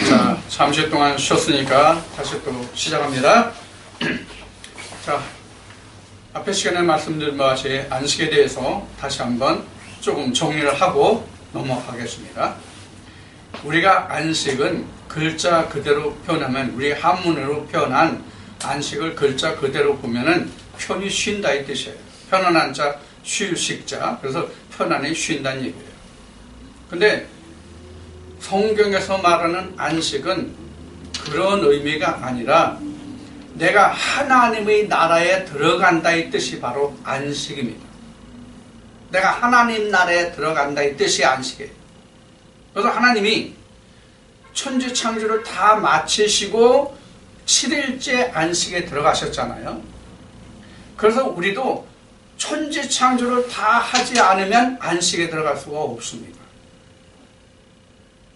자, 잠시 동안 쉬었으니까 다시 또 시작합니다. 자, 앞에 시간에 말씀드린 바와 같이 안식에 대해서 다시 한번 조금 정리를 하고 넘어가겠습니다. 우리가 안식은 글자 그대로 표현하면, 우리 한문으로 표현한 안식을 글자 그대로 보면은 편히 쉰다 이 뜻이에요. 편안한 자, 휴식자. 그래서 편안히 쉰다는 얘기예요. 근데 성경에서 말하는 안식은 그런 의미가 아니라 내가 하나님의 나라에 들어간다 이 뜻이 바로 안식입니다. 내가 하나님 나라에 들어간다 이 뜻이 안식이에요. 그래서 하나님이 천지 창조를 다 마치시고 7일째 안식에 들어가셨잖아요. 그래서 우리도 천지 창조를 다 하지 않으면 안식에 들어갈 수가 없습니다.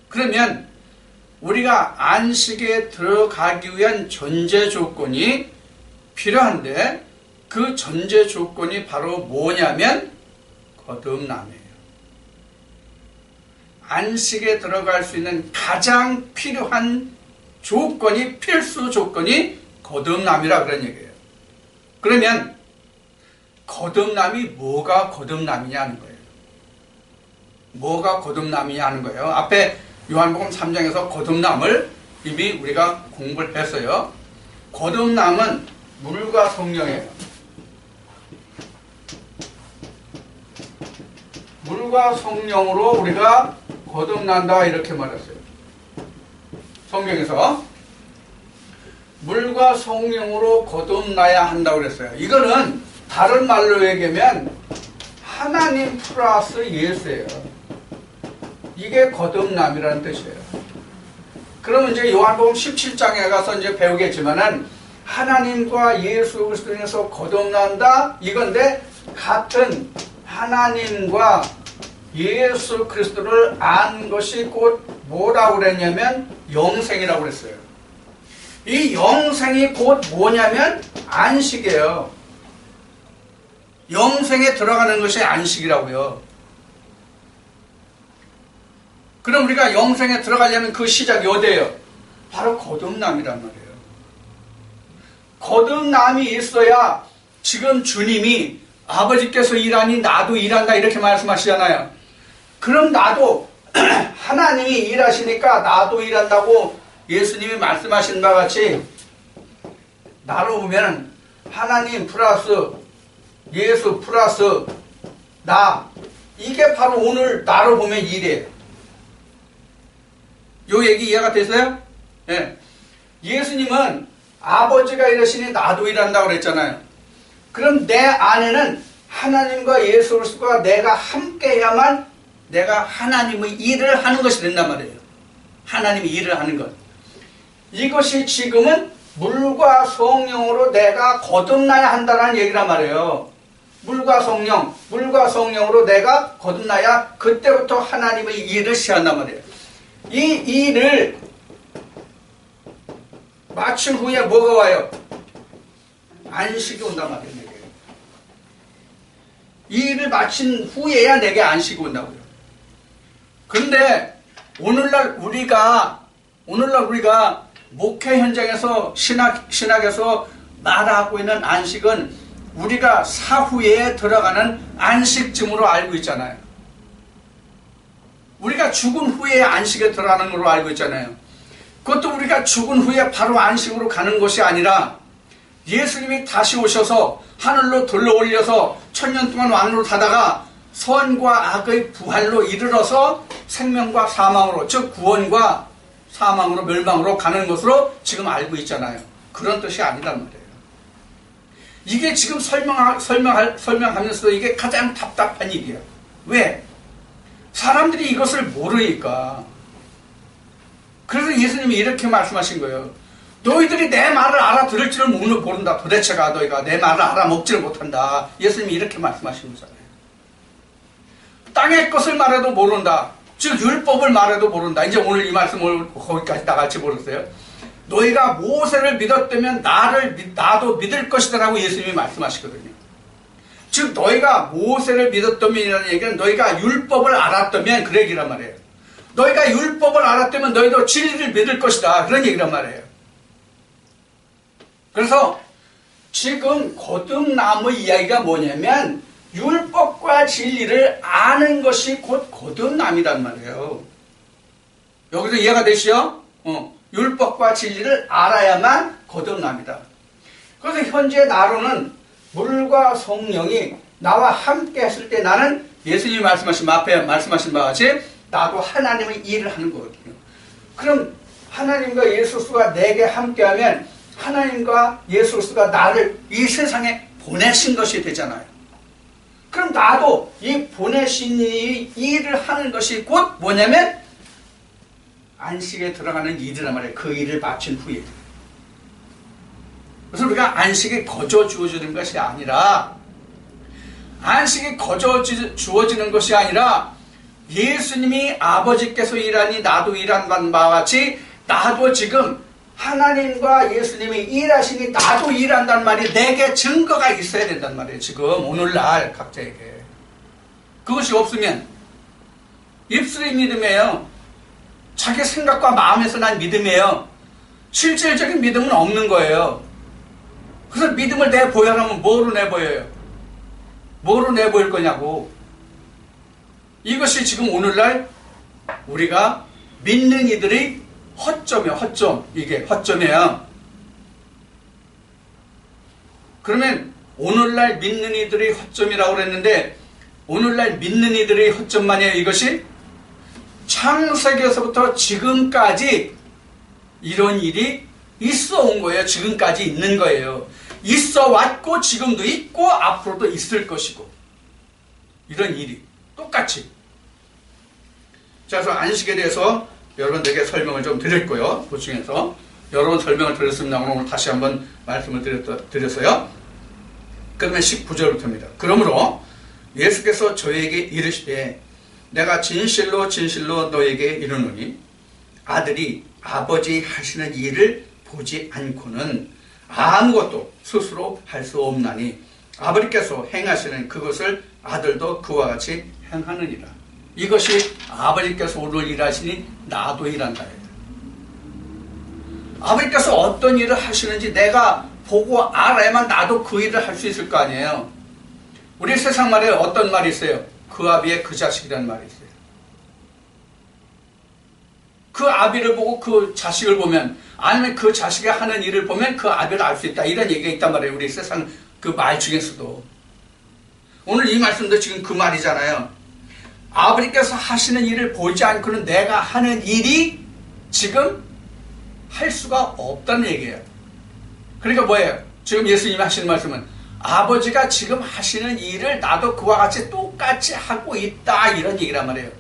그러면 우리가 안식에 들어가기 위한 전제 조건이 필요한데, 그 전제 조건이 바로 뭐냐면 거듭남이에요. 안식에 들어갈 수 있는 가장 필요한 조건이, 필수 조건이 거듭남이라 그런 얘기예요. 그러면 거듭남이 뭐가 거듭남이냐는 거예요. 뭐가 거듭남이냐는 거예요. 앞에 요한복음 3장에서 거듭남을 이미 우리가 공부를 했어요. 거듭남은 물과 성령이에요. 물과 성령으로 우리가 거듭난다 이렇게 말했어요. 성경에서 물과 성령으로 거듭나야 한다고 그랬어요. 이거는 다른 말로 얘기하면 하나님 플러스 예수예요. 이게 거듭남이라는 뜻이에요. 그러면 이제 요한복음 17장에 가서 이제 배우겠지만은 하나님과 예수 그리스도에서 거듭난다 이건데, 같은 하나님과 예수 그리스도를 안 것이 곧 뭐라고 그랬냐면 영생이라고 그랬어요. 이 영생이 곧 뭐냐면 안식이에요. 영생에 들어가는 것이 안식이라고요. 그럼 우리가 영생에 들어가려면 그 시작이 어디예요? 바로 거듭남이란 말이에요. 거듭남이 있어야 지금 주님이 아버지께서 일하니 나도 일한다 이렇게 말씀하시잖아요. 그럼 나도 하나님이 일하시니까 나도 일한다고 예수님이 말씀하신 바 같이 나로 보면 하나님 플러스 예수 플러스 나, 이게 바로 오늘 나로 보면 일이에요. 요 얘기 이해가 되세요? 예. 예수님은 아버지가 일하시니 나도 일한다고 그랬잖아요. 그럼 내 안에는 하나님과 예수 그리스도가 내가 함께 해야만 내가 하나님의 일을 하는 것이 된단 말이에요. 하나님의 일을 하는 것. 이것이 지금은 물과 성령으로 내가 거듭나야 한다는 얘기란 말이에요. 물과 성령으로 내가 거듭나야 그때부터 하나님의 일을 시작한단 말이에요. 이 일을 마친 후에 뭐가 와요? 안식이 온단 말이에요. 내게. 이 일을 마친 후에야 내게 안식이 온다고요. 그런데 오늘날 우리가 목회 현장에서 신학에서 말하고 있는 안식은 우리가 사후에 들어가는 안식쯤으로 알고 있잖아요. 우리가 죽은 후에 안식에 들어가는 걸로 알고 있잖아요. 그것도 우리가 죽은 후에 바로 안식으로 가는 것이 아니라 예수님이 다시 오셔서 하늘로 들러 올려서 1000년 동안 왕으로 타다가 선과 악의 부활로 이르러서 생명과 사망으로, 즉 구원과 사망으로 멸망으로 가는 것으로 지금 알고 있잖아요. 그런 뜻이 아니란 말이에요. 이게 지금 설명하면서 이게 가장 답답한 일이에요. 왜? 사람들이 이것을 모르니까. 그래서 예수님이 이렇게 말씀하신 거예요. 너희들이 내 말을 알아들을 줄을 모른다. 도대체가 너희가 내 말을 알아먹지를 못한다. 예수님이 이렇게 말씀하신 거잖아요. 땅의 것을 말해도 모른다. 즉 율법을 말해도 모른다. 이제 오늘 이 말씀을 거기까지 나갈지 모르겠어요. 너희가 모세를 믿었다면 나도 믿을 것이다라고 예수님이 말씀하시거든요. 즉 너희가 모세를 믿었다면이라는 얘기는 너희가 율법을 알았다면 그 얘기란 말이에요. 너희가 율법을 알았다면 너희도 진리를 믿을 것이다. 그런 얘기란 말이에요. 그래서 지금 거듭나무 이야기가 뭐냐면 율법과 진리를 아는 것이 곧 거듭남이란 말이에요. 여기서 이해가 되시죠? 율법과 진리를 알아야만 거듭납니다. 그래서 현재 나로는 물과 성령이 나와 함께 했을 때 나는 예수님이 말씀하신 앞에 말씀하신 바와 같이 나도 하나님의 일을 하는 거거든요. 그럼 하나님과 예수 그리스도가 내게 함께하면 하나님과 예수 그리스도가 나를 이 세상에 보내신 것이 되잖아요. 그럼 나도 이 보내신 이 일을 하는 것이 곧 뭐냐면 안식에 들어가는 일이란 말이에요. 그 일을 마친 후에. 그래서 우리가 안식이 거저 주어지는 것이 아니라 안식이 거저 주어지는 것이 아니라 예수님이 아버지께서 일하니 나도 일한 바와 같이 나도 지금 하나님과 예수님이 일하시니 나도 일한단 말이 내게 증거가 있어야 된단 말이에요. 지금 오늘날 각자에게. 그것이 없으면 입술의 믿음이에요. 자기 생각과 마음에서 난 믿음이에요. 실질적인 믿음은 없는 거예요. 그래서 믿음을 내보여라면 뭐로 내보여요? 뭐로 내보일 거냐고. 이것이 지금 오늘날 우리가 믿는 이들이 허점이에요. 허점. 이게 허점이에요. 그러면 오늘날 믿는 이들이 허점이라고 그랬는데 오늘날 믿는 이들의 허점만이에요. 이것이 창세기에서부터 지금까지 이런 일이 있어 온 거예요. 지금까지 있는 거예요. 있어 왔고 지금도 있고 앞으로도 있을 것이고 이런 일이 똑같이. 자, 그래서 안식에 대해서 여러분들에게 설명을 좀 드렸고요. 보충해서 여러 번 설명을 드렸습니다. 오늘 다시 한번 말씀을 드렸어요. 그러면 19절부터입니다. 그러므로 예수께서 저에게 이르시되 내가 진실로 진실로 너에게 이르노니 아들이 아버지 하시는 일을 보지 않고는 아무것도 스스로 할 수 없나니 아버지께서 행하시는 그것을 아들도 그와 같이 행하느니라. 이것이 아버지께서 오늘 일하시니 나도 일한다. 아버지께서 어떤 일을 하시는지 내가 보고 알아야만 나도 그 일을 할 수 있을 거 아니에요. 우리 세상 말에 어떤 말이 있어요? 그 아비의 그 자식이라는 말이 있어요. 그 아비를 보고 그 자식을 보면 아니면 그 자식이 하는 일을 보면 그 아비를 알 수 있다. 이런 얘기가 있단 말이에요. 우리 세상 그 말 중에서도. 오늘 이 말씀도 지금 그 말이잖아요. 아버지께서 하시는 일을 보지 않고는 내가 하는 일이 지금 할 수가 없다는 얘기예요. 그러니까 뭐예요? 지금 예수님이 하시는 말씀은 아버지가 지금 하시는 일을 나도 그와 같이 똑같이 하고 있다. 이런 얘기란 말이에요.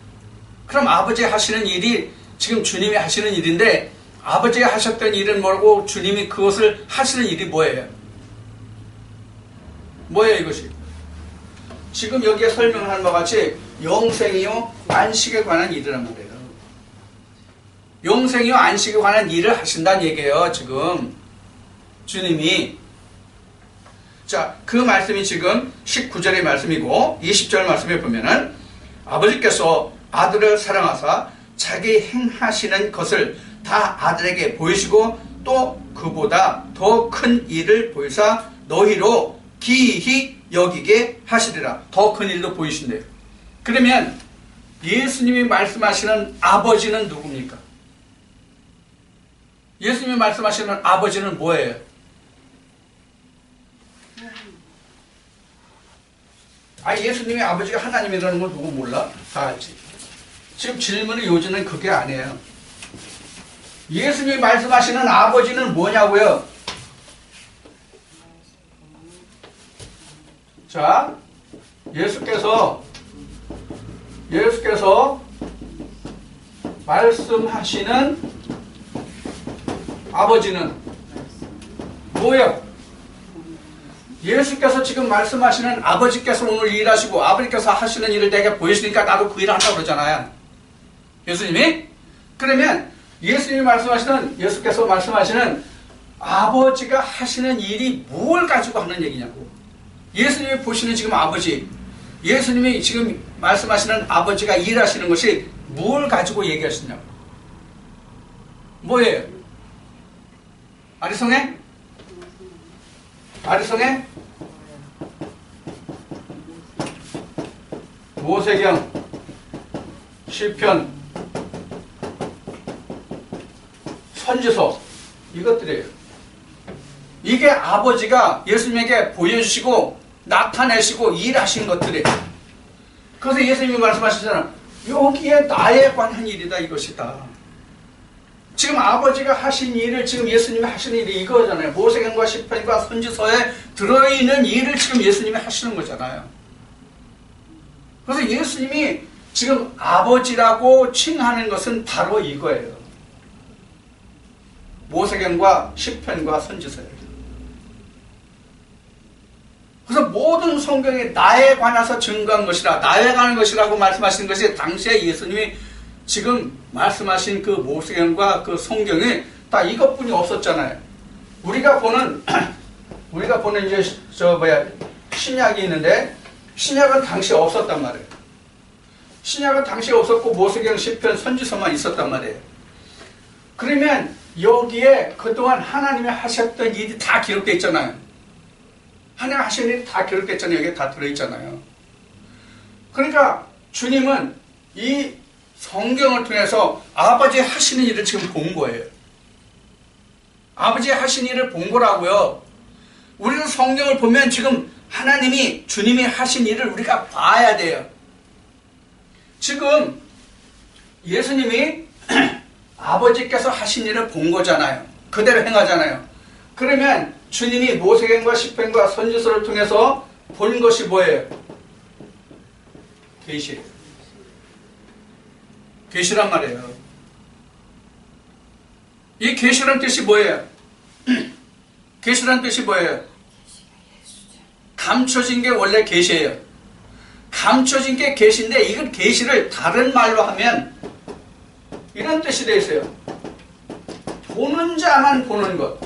그럼 아버지 하시는 일이 지금 주님이 하시는 일인데 아버지가 하셨던 일은 뭐고 주님이 그것을 하시는 일이 뭐예요? 뭐예요 이것이? 지금 여기에 설명하는 바와 같이 영생이요 안식에 관한 일이란 말이에요. 영생이요 안식에 관한 일을 하신다는 얘기예요. 지금 주님이. 자, 그 말씀이 지금 19절의 말씀이고 20절 말씀에 보면은 아버지께서 아들을 사랑하사 자기 행하시는 것을 다 아들에게 보이시고 또 그보다 더 큰 일을 보이사 너희로 기히 여기게 하시리라. 더 큰 일도 보이신대요. 그러면 예수님이 말씀하시는 아버지는 누굽니까? 예수님이 말씀하시는 아버지는 뭐예요? 예수님의 아버지가 하나님이라는 걸 누구 몰라? 다 알지. 지금 질문의 요지는 그게 아니에요. 예수님이 말씀하시는 아버지는 뭐냐고요? 자, 예수께서 말씀하시는 아버지는 뭐예요? 예수께서 지금 말씀하시는 아버지께서 오늘 일하시고 아버지께서 하시는 일을 내게 보이시니까 나도 그 일을 한다고 그러잖아요. 예수님이? 그러면 예수께서 말씀하시는 아버지가 하시는 일이 뭘 가지고 하는 얘기냐고. 예수님이 보시는 지금 아버지, 예수님이 지금 말씀하시는 아버지가 일하시는 것이 뭘 가지고 얘기하시냐고. 뭐예요? 아리송해? 아리송해? 모세경, 시편, 선지서, 이것들이에요. 이게 아버지가 예수님에게 보여주시고 나타내시고 일하신 것들이에요. 그래서 예수님이 말씀하시잖아요. 여기에 나에 관한 일이다, 이것이다. 지금 아버지가 하신 일을 지금 예수님이 하시는 일이 이거잖아요. 모세경과 시편과 선지서에 들어있는 일을 지금 예수님이 하시는 거잖아요. 그래서 예수님이 지금 아버지라고 칭하는 것은 바로 이거예요. 모세경과 시편과 선지서예요. 그래서 모든 성경이 나에 관해서 증거한 것이라, 나에 관한 것이라고 말씀하시는 것이 당시에 예수님이 지금 말씀하신 그 모세경과 그 성경이 다 이것뿐이 없었잖아요. 우리가 보는 이제 신약이 있는데, 신약은 당시에 없었단 말이에요. 신약은 당시에 없었고 모세경, 시편, 선지서만 있었단 말이에요. 그러면 여기에 그동안 하나님이 하셨던 일이 다 기록되어 있잖아요. 하나님 하신 일이 다 기록되어 있잖아요. 여기에 다 들어있잖아요. 그러니까 주님은 이 성경을 통해서 아버지 하시는 일을 지금 본 거예요. 아버지 하신 일을 본 거라고요. 우리는 성경을 보면 지금 하나님이, 주님이 하신 일을 우리가 봐야 돼요. 지금 예수님이 아버지께서 하신 일을 본 거잖아요. 그대로 행하잖아요. 그러면 주님이 모세경과 시편과 선지서를 통해서 본 것이 뭐예요? 계시. 계시란 말이에요. 이 계시란 뜻이 뭐예요? 계시란 뜻이 뭐예요? 감춰진 게 원래 계시예요. 감춰진 게 계시인데, 이건 계시를 다른 말로 하면 이런 뜻이 되어 있어요. 보는 자만 보는 것.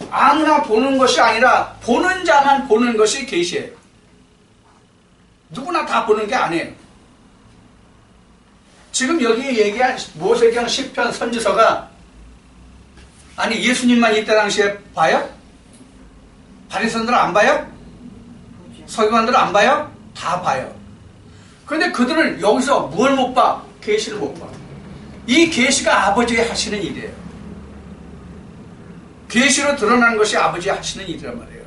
아무나 보는 것이 아니라 보는 자만 보는 것이 계시예요. 누구나 다 보는 게 아니에요. 지금 여기 얘기한 모세경, 시편, 선지서가, 아니 예수님만 이때 당시에 봐요? 바리새인들은 안 봐요? 서기관들은 안 봐요? 다 봐요. 그런데 그들은 여기서 뭘 못 봐? 계시를 못 봐. 이 계시가 아버지가 하시는 일이에요. 계시로 드러나는 것이 아버지가 하시는 일이란 말이에요.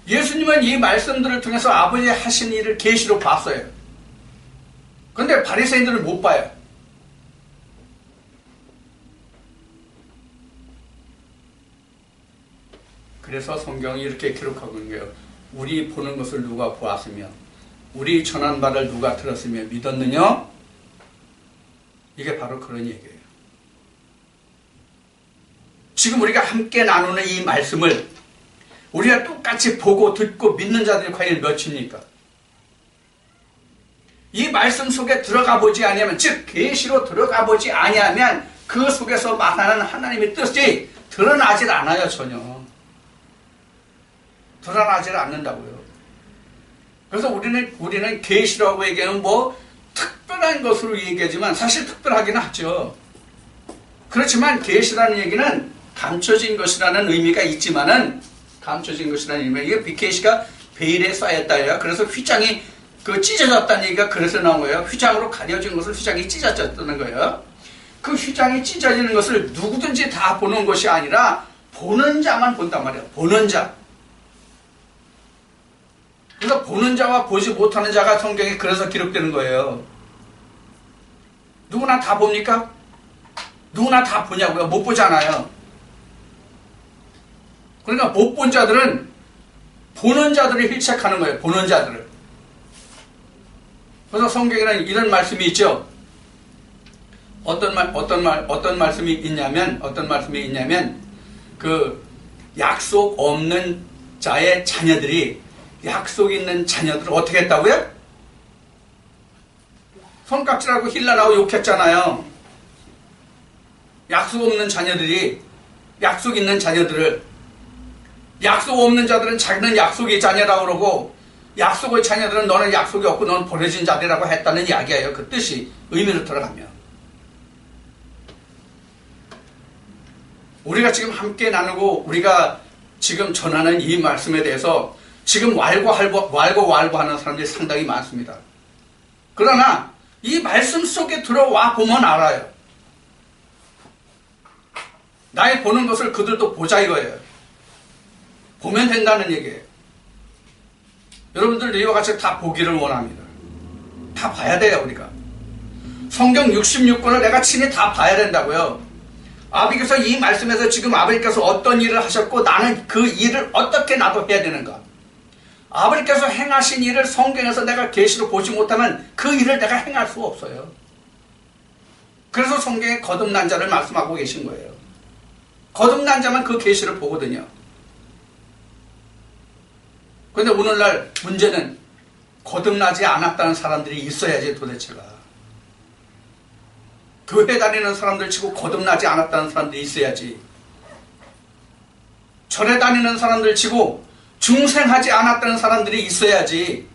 예수님은 이 말씀들을 통해서 아버지가 하시는 일을 계시로 봤어요. 그런데 바리새인들은 못 봐요. 그래서 성경이 이렇게 기록하고 있는 거예요. 우리 보는 것을 누가 보았으며 우리 전한 바를 누가 들었으며 믿었느냐? 이게 바로 그런 얘기예요. 지금 우리가 함께 나누는 이 말씀을 우리가 똑같이 보고 듣고 믿는 자들이 과연 몇입니까? 이 말씀 속에 들어가 보지 아니하면, 즉 계시로 들어가 보지 아니하면 그 속에서 말하는 하나님의 뜻이 드러나질 않아요. 전혀 드러나질 않는다고요. 그래서 우리는 계시라고 얘기하면 뭐 특별한 것으로 얘기하지만 사실 특별하긴 하죠. 그렇지만 계시라는 얘기는 감춰진 것이라는 의미가 있지만은, 감춰진 것이라는 의미가, 이게 계시가 베일에 쌓였다예요. 그래서 휘장이 찢어졌다는 얘기가 그래서 나온 거예요. 휘장으로 가려진 것을 휘장이 찢어졌다는 거예요. 그 휘장이 찢어지는 것을 누구든지 다 보는 것이 아니라 보는 자만 본단 말이에요. 보는 자. 그래서 보는 자와 보지 못하는 자가 성경에 그래서 기록되는 거예요. 누구나 다 봅니까? 누구나 다 보냐고요? 못 보잖아요. 그러니까 못 본 자들은 보는 자들을 힐책하는 거예요. 보는 자들을. 그래서 성경에는 이런 말씀이 있죠. 어떤 말씀이 있냐면 그 약속 없는 자의 자녀들이 약속 있는 자녀들을 어떻게 했다고요? 손깍지라고 힐라라고 욕했잖아요. 약속 없는 자녀들이 약속 있는 자녀들을, 약속 없는 자들은 자기는 약속의 자녀라고 그러고 약속의 자녀들은 너는 약속이 없고 너는 버려진 자리라고 했다는 이야기예요. 그 뜻이 의미로 들어가면. 우리가 지금 함께 나누고 우리가 지금 전하는 이 말씀에 대해서 지금 왈고왈고하는 사람들이 상당히 많습니다. 그러나 이 말씀 속에 들어와 보면 알아요. 나의 보는 것을 그들도 보자 이거예요. 보면 된다는 얘기예요. 여러분들 이와 같이 다 보기를 원합니다. 다 봐야 돼요, 우리가. 성경 66권을 내가 친히 다 봐야 된다고요. 아버지께서 이 말씀에서 지금 아버지께서 어떤 일을 하셨고 나는 그 일을 어떻게 나도 해야 되는가. 아버지께서 행하신 일을 성경에서 내가 계시로 보지 못하면 그 일을 내가 행할 수가 없어요. 그래서 성경에 거듭난 자를 말씀하고 계신 거예요. 거듭난 자만 그 계시를 보거든요. 그런데 오늘날 문제는 거듭나지 않았다는 사람들이 있어야지 도대체가. 교회 다니는 사람들 치고 거듭나지 않았다는 사람들이 있어야지. 절에 다니는 사람들 치고 중생하지 않았다는 사람들이 있어야지.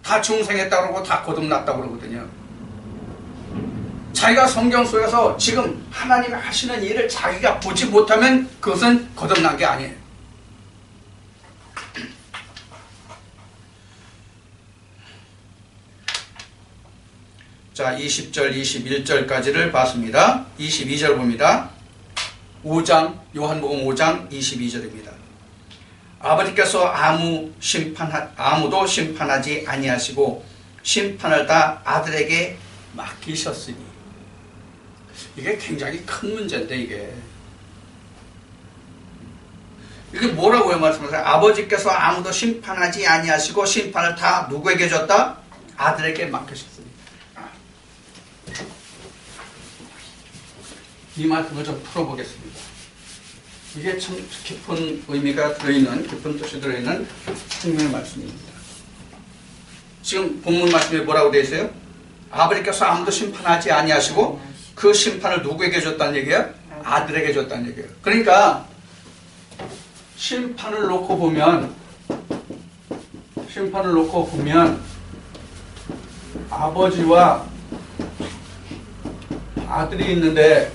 다 중생했다고 그러고 다 거듭났다고 그러거든요. 자기가 성경 속에서 지금 하나님이 하시는 일을 자기가 보지 못하면 그것은 거듭난 게 아니에요. 자, 20절, 21절까지를 봤습니다. 22절 봅니다. 5장, 요한복음 5장 22절입니다. 아버지께서 아무도 심판하지 아니하시고 심판을 다 아들에게 맡기셨으니. 이게 굉장히 큰 문제인데 이게 뭐라고요 말씀하세요? 아버지께서 아무도 심판하지 아니하시고 심판을 다 누구에게 줬다? 아들에게 맡기셨으니. 이 말씀을 좀 풀어보겠습니다. 이게 참 깊은 의미가 들어있는, 깊은 뜻이 들어있는 성경의 말씀입니다. 지금 본문 말씀에 뭐라고 되어 있어요? 아버지께서 아무도 심판하지 아니하시고 그 심판을 누구에게 줬다는 얘기예요? 아들에게 줬다는 얘기예요. 그러니까 심판을 놓고 보면 아버지와 아들이 있는데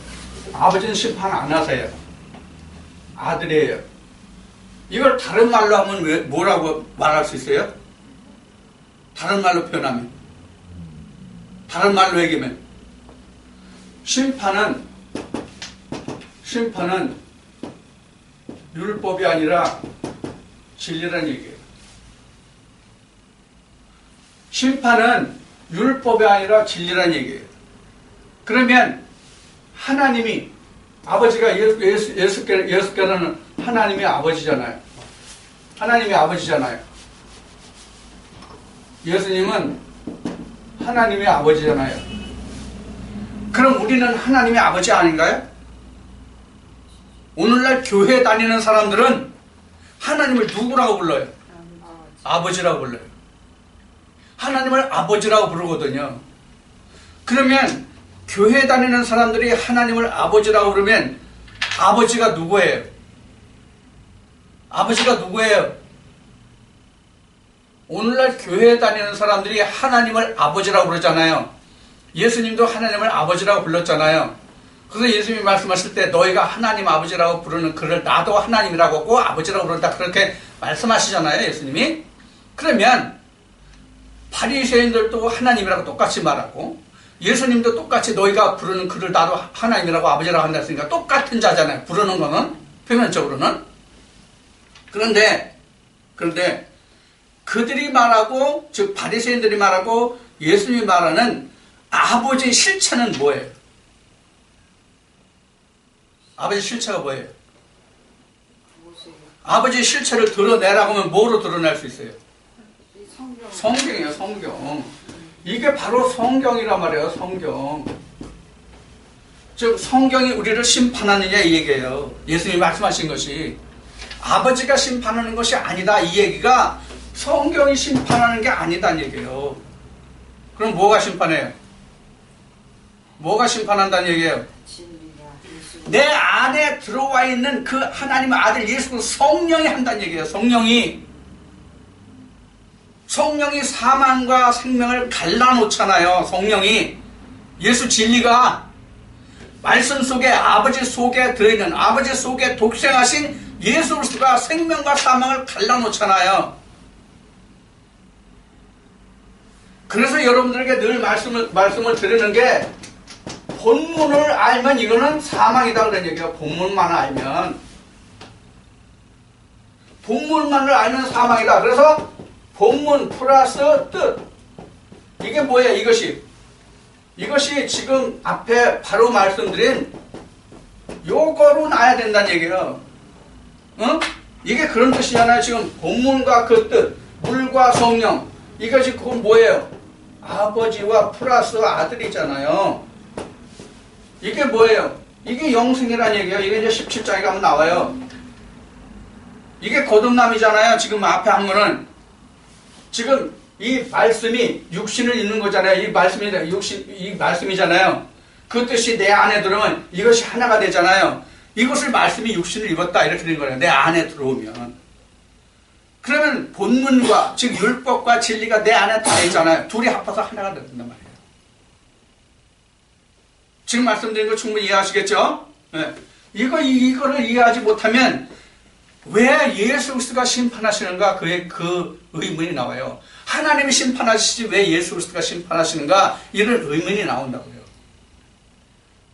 아버지는 심판 안 하세요. 아들이에요. 이걸 다른 말로 하면 뭐라고 말할 수 있어요? 다른 말로 표현하면, 다른 말로 얘기하면 심판은 율법이 아니라 진리라는 얘기예요. 심판은 율법이 아니라 진리라는 얘기예요. 그러면 하나님이 아버지가 예수께서는 하나님의 아버지잖아요. 하나님의 아버지잖아요. 예수님은 하나님의 아버지잖아요. 그럼 우리는 하나님의 아버지 아닌가요? 오늘날 교회 다니는 사람들은 하나님을 누구라고 불러요? 아버지라고 불러요. 하나님을 아버지라고 부르거든요. 그러면 교회 다니는 사람들이 하나님을 아버지라고 그러면 아버지가 누구예요? 아버지가 누구예요? 오늘날 교회 다니는 사람들이 하나님을 아버지라고 그러잖아요. 예수님도 하나님을 아버지라고 불렀잖아요. 그래서 예수님이 말씀하실 때 너희가 하나님 아버지라고 부르는 그를 나도 하나님이라고 하고 아버지라고 부른다 그렇게 말씀하시잖아요. 예수님이. 그러면 바리새인들도 하나님이라고 똑같이 말하고 예수님도 똑같이 너희가 부르는 그를 나도 하나님이라고 아버지라고 한다 했으니까 똑같은 자잖아요. 부르는 거는 표면적으로는. 그런데 그들이 말하고 즉 바리새인들이 말하고 예수님이 말하는 아버지의 실체는 뭐예요? 아버지의 실체가 뭐예요? 아버지의 실체를 드러내라고 하면 뭐로 드러낼 수 있어요? 성경이에요. 성경. 이게 바로 성경이란 말이에요. 성경. 즉 성경이 우리를 심판하느냐 이 얘기예요. 예수님이 말씀하신 것이 아버지가 심판하는 것이 아니다 이 얘기가 성경이 심판하는 게 아니다는 얘기예요. 그럼 뭐가 심판해요? 뭐가 심판한다는 얘기예요? 내 안에 들어와 있는 그 하나님의 아들 예수 성령이 한다는 얘기예요. 성령이. 성령이 사망과 생명을 갈라놓잖아요. 성령이 예수 진리가 말씀 속에 아버지 속에 들어있는 아버지 속에 독생하신 예수 그리스도가 생명과 사망을 갈라놓잖아요. 그래서 여러분들에게 늘 말씀을 드리는 게 본문을 알면 이거는 사망이다 그런 얘기예요. 본문만 알면. 본문만을 알면 사망이다. 그래서 본문 플러스 뜻. 이게 뭐예요? 이것이 지금 앞에 바로 말씀드린 요거로 나야 된다는 얘기예요. 이게 그런 뜻이잖아요. 지금 본문과 그 뜻, 물과 성령. 이것이 그건 뭐예요? 아버지와 플러스 아들이잖아요. 이게 뭐예요? 이게 영생이란 얘기예요. 이게 이제 17장에 가면 나와요. 이게 거듭남이잖아요. 지금 앞에 한문은. 지금 이 말씀이 육신을 입는 거잖아요. 이 말씀이잖아요. 그 뜻이 내 안에 들어오면 이것이 하나가 되잖아요. 이것을 말씀이 육신을 입었다. 이렇게 된 거예요. 내 안에 들어오면. 그러면 본문과 즉 율법과 진리가 내 안에 다 있잖아요. 둘이 합해서 하나가 된단 말이에요. 지금 말씀드린 거 충분히 이해하시겠죠? 네. 이거를 이해하지 못하면 왜 예수 그리스도가 심판하시는가 그 의문이 나와요. 하나님이 심판하시지 왜 예수 그리스도가 심판하시는가 이런 의문이 나온다고요.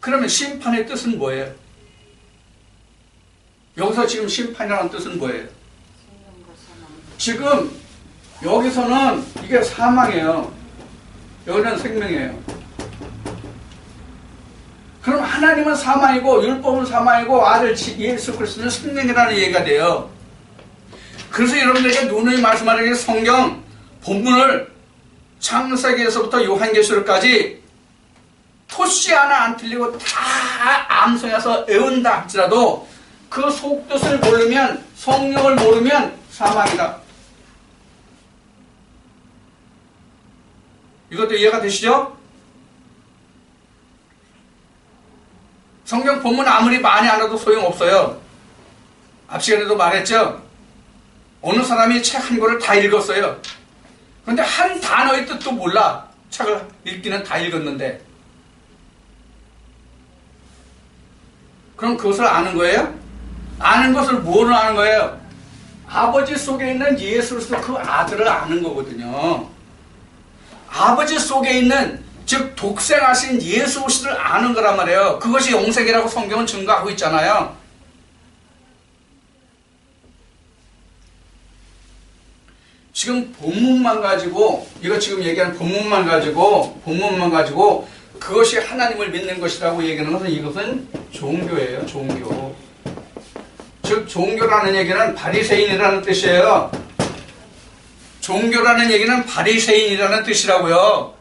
그러면 심판의 뜻은 뭐예요? 여기서 지금 심판이라는 뜻은 뭐예요? 지금 여기서는 이게 사망이에요. 여기는 생명이에요. 그럼 하나님은 사망이고 율법은 사망이고 아들 예수 그리스도는 생명이라는 얘기가 돼요. 그래서 여러분들에게 누누이 말씀하는 게 성경 본문을 창세기에서부터 요한계시록까지 토시 하나 안 틀리고 다 암송해서 외운다 할지라도 그 속뜻을 모르면 성령을 모르면 사망이다. 이것도 이해가 되시죠? 성경 본문 아무리 많이 알아도 소용없어요. 앞 시간에도 말했죠? 어느 사람이 책 한 권을 다 읽었어요. 그런데 한 단어의 뜻도 몰라. 책을 읽기는 다 읽었는데. 그럼 그것을 아는 거예요? 아는 것을 뭐를 아는 거예요? 아버지 속에 있는 예수 그리스도 그 아들을 아는 거거든요. 아버지 속에 있는 즉 독생하신 예수 그리스도를 아는 거란 말이에요. 그것이 영생이라고 성경은 증거하고 있잖아요. 지금 본문만 가지고 이거 지금 얘기하는 본문만 가지고 그것이 하나님을 믿는 것이라고 얘기하는 것은 이것은 종교예요. 종교. 즉 종교라는 얘기는 바리새인이라는 뜻이에요. 종교라는 얘기는 바리새인이라는 뜻이라고요.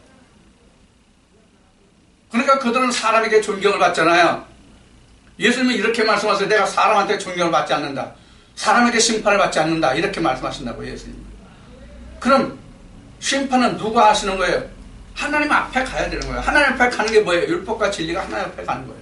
그러니까 그들은 사람에게 존경을 받잖아요. 예수님은 이렇게 말씀하세요. 내가 사람한테 존경을 받지 않는다. 사람에게 심판을 받지 않는다. 이렇게 말씀하신다고요. 예수님. 그럼 심판은 누가 하시는 거예요? 하나님 앞에 가야 되는 거예요. 하나님 앞에 가는 게 뭐예요? 율법과 진리가 하나님 앞에 가는 거예요.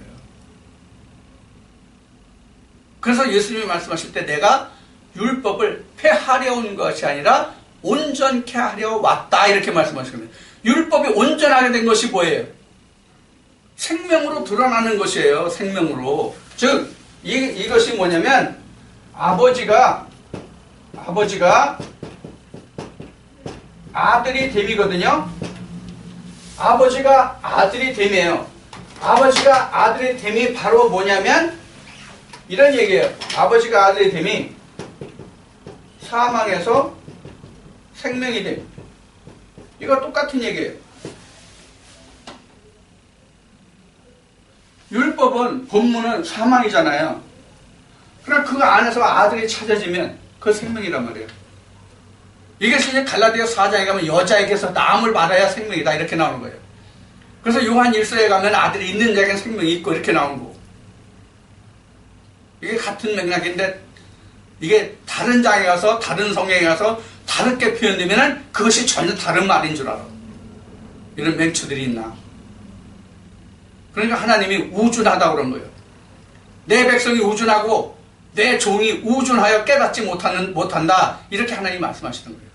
그래서 예수님이 말씀하실 때 내가 율법을 폐하려 온 것이 아니라 온전케 하려 왔다. 이렇게 말씀하시거든요. 율법이 온전하게 된 것이 뭐예요? 생명으로 드러나는 것이에요. 생명으로. 즉 이것이 뭐냐면 아버지가 아들이 됨이거든요. 아버지가 아들이 됨이에요. 아버지가 아들이 됨이 바로 뭐냐면 이런 얘기예요. 아버지가 아들이 됨이 사망에서 생명이 됨. 이거 똑같은 얘기예요. 율법은 본문은 사망이잖아요. 그럼 그 안에서 아들이 찾아지면 그 생명이란 말이에요. 이것이 이제 갈라디아 4장에 가면 여자에게서 남을 받아야 생명이다 이렇게 나오는 거예요. 그래서 요한 1서에 가면 아들이 있는 자에게는 생명이 있고 이렇게 나오는 거고. 이게 같은 맥락인데 이게 다른 장에 가서 다른 성경에 가서 다르게 표현되면 그것이 전혀 다른 말인 줄 알아. 이런 맹추들이 있나. 그러니까 하나님이 우준하다고 그런 거예요. 내 백성이 우준하고 내 종이 우준하여 깨닫지 못한다. 이렇게 하나님이 말씀하시는 거예요.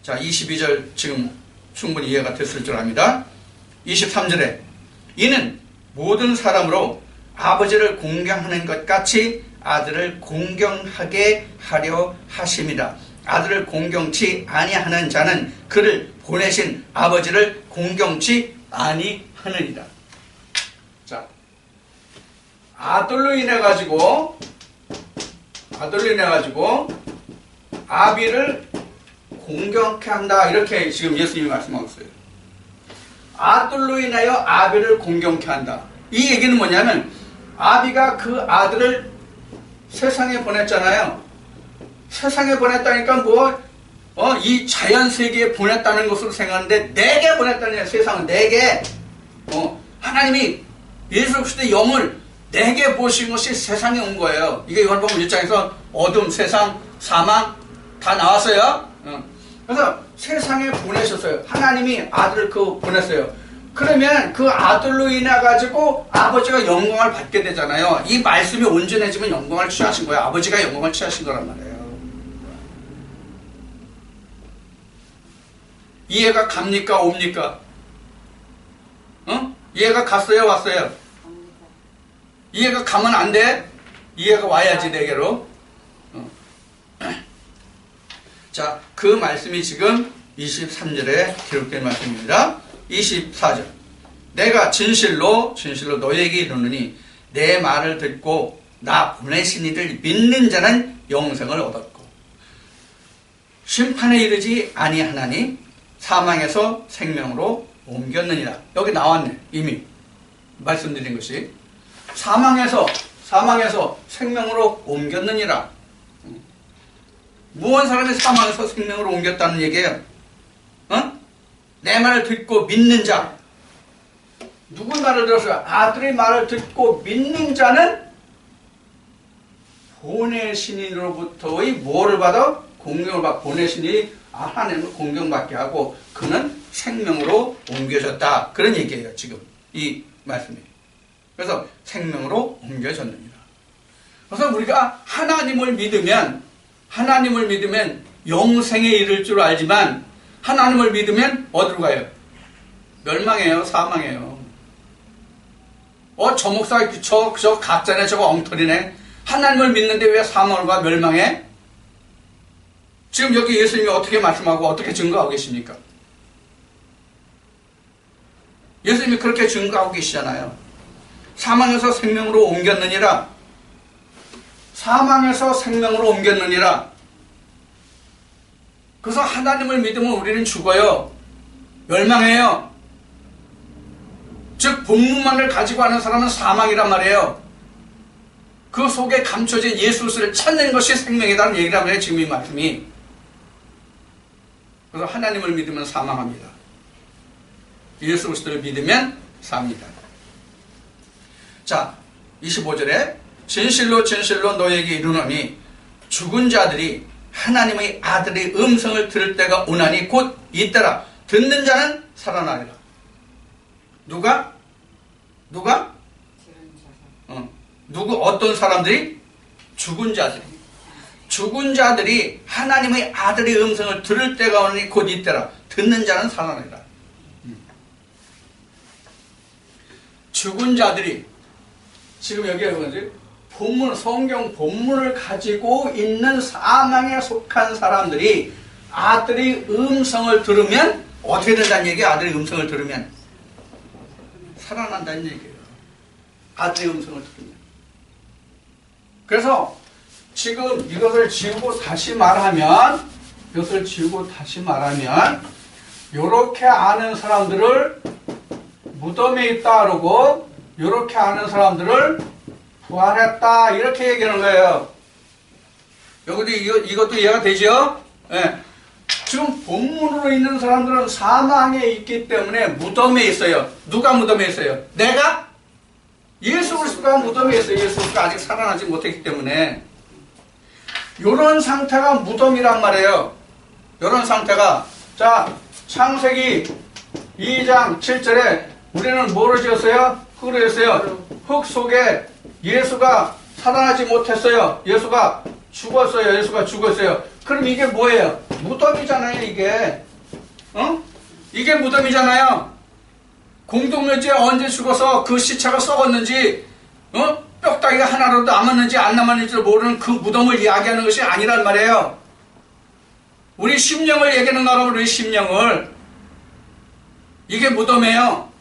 자, 22절 지금 충분히 이해가 됐을 줄 압니다. 23절에 이는 모든 사람으로 아버지를 공경하는 것 같이 아들을 공경하게 하려 하심이라. 아들을 공경치 아니하는 자는 그를 보내신 아버지를 공경치 아니하느니라. 자, 아들로 인해 가지고 아비를 공경케 한다, 이렇게 지금 예수님이 말씀하고 있어요. 아들로 인하여 아비를 공경케 한다. 이 얘기는 뭐냐면 아비가 그 아들을 세상에 보냈잖아요. 세상에 보냈다니까 이 자연 세계에 보냈다는 것으로 생각하는데 내게 보냈다는 거예요. 세상은 내게. 하나님이 예수 그리스도의 영을 내게 보신 것이 세상에 온 거예요. 이게 요한복음 1장에서 어둠, 세상, 사망 다 나왔어요. 그래서 세상에 보내셨어요. 하나님이 아들을 보냈어요. 그러면 그 아들로 인해 가지고 아버지가 영광을 받게 되잖아요. 이 말씀이 온전해지면 영광을 취하신 거예요. 아버지가 영광을 취하신 거란 말이에요. 이해가 갑니까? 옵니까? 이해가 갔어요? 왔어요? 이해가 가면 안 돼? 이해가 와야지 내게로. 자, 그 말씀이 지금 23절에 기록된 말씀입니다. 24절. 내가 진실로 너에게 이르노니 내 말을 듣고 나 보내신 이를 믿는 자는 영생을 얻었고 심판에 이르지 아니하나니 사망에서 생명으로 옮겼느니라. 여기 나왔네. 이미 말씀드린 것이 사망에서 생명으로 옮겼느니라. 무언 사람이 사망에서 생명으로 옮겼다는 얘기예요. 내 말을 듣고 믿는 자. 누구 말을 들었어요? 아들의 말을 듣고 믿는 자는 보내신 이로부터의 뭐를 받아? 공경을 받고 보내신 이 하나님을 공경받게 하고 그는 생명으로 옮겨졌다. 그런 얘기예요. 지금 이 말씀이. 그래서 생명으로 옮겨졌느니라. 그래서 우리가 하나님을 믿으면 영생에 이를 줄 알지만 하나님을 믿으면 어디로 가요? 멸망해요. 사망해요. 저 목사 저 가짜네, 저거 엉터리네. 하나님을 믿는데 왜 사망으로 가? 멸망해? 지금 여기 예수님이 어떻게 말씀하고 어떻게 증거하고 계십니까? 예수님이 그렇게 증거하고 계시잖아요. 사망에서 생명으로 옮겼느니라. 사망에서 생명으로 옮겼느니라. 그래서 하나님을 믿으면 우리는 죽어요. 멸망해요. 즉 본문만을 가지고 하는 사람은 사망이란 말이에요. 그 속에 감춰진 예수 그리스도를 찾는 것이 생명이라는 얘기란 말이에요. 지금 이 말씀이. 그래서 하나님을 믿으면 사망합니다. 예수 그리스도를 믿으면 삽니다. 자, 25절에 진실로 너에게 이르노니 죽은 자들이 하나님의 아들의 음성을 들을 때가 오나니 곧 이때라. 듣는 자는 살아나리라. 누가? 어떤 사람들이? 죽은 자들이 하나님의 아들의 음성을 들을 때가 오나니 곧 이때라. 듣는 자는 살아나리라. 죽은 자들이 지금 여기에 뭐지? 성경 본문을 가지고 있는 사망에 속한 사람들이 아들의 음성을 들으면 어떻게 된다는 얘기예요? 아들의 음성을 들으면 살아난다는 얘기예요. 아들의 음성을 들으면. 그래서 지금 이것을 지우고 다시 말하면 요렇게 아는 사람들을 무덤에 있다 그러고 요렇게 아는 사람들을 부활했다 이렇게 얘기하는 거예요. 여기도 이것도 이해가 되죠? 네. 지금 본문으로 있는 사람들은 사망에 있기 때문에 무덤에 있어요. 누가 무덤에 있어요? 내가? 예수 그리스도가 무덤에 있어요. 예수 그리스도가 아직 살아나지 못했기 때문에. 요런 상태가 무덤이란 말이에요. 요런 상태가. 자, 창세기 2장 7절에 우리는 뭐를 지었어요? 흙으로 했어요. 흙 속에 예수가 살아나지 못했어요. 예수가 죽었어요. 그럼 이게 뭐예요? 무덤이잖아요, 이게. 어? 이게 무덤이잖아요. 공동묘지에 언제 죽어서 그 시체가 썩었는지, 뼈다귀가 하나라도 남았는지 안 남았는지를 모르는 그 무덤을 이야기하는 것이 아니란 말이에요. 우리 심령을 얘기하는 거라면 우리 심령을. 이게 무덤이에요.